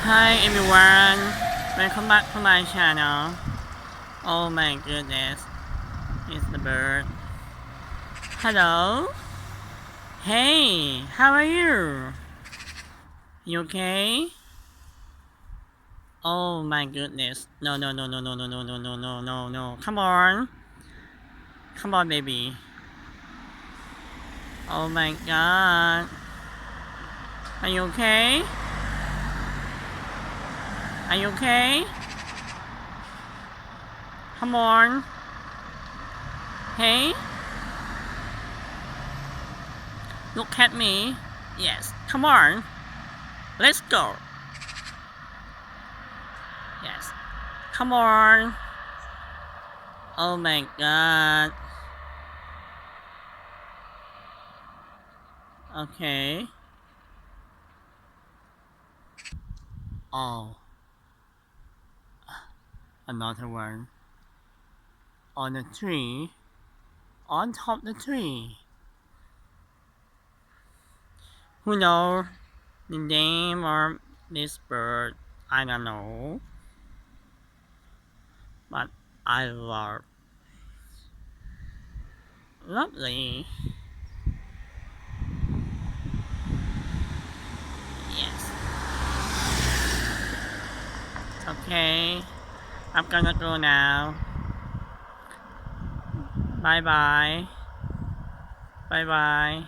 Hi everyone, welcome back to my channel. Oh my goodness, it's the bird. Hello? Hey, how are you? You okay? Oh my goodness. No, no, no, no, no, no, no, no, no, no, no, no. Come on. Come on, baby. Oh my god. Are you okay? Are you okay? Come on. Hey? Look at me. Yes. Come on. Let's go. Yes. Come on. Oh my god. Okay. Oh. Another one. On the tree. On top the tree. Who knows the name of this bird? I don't know. But I love. Lovely. Yes. Okay. I'm gonna go now. Bye bye. Bye bye.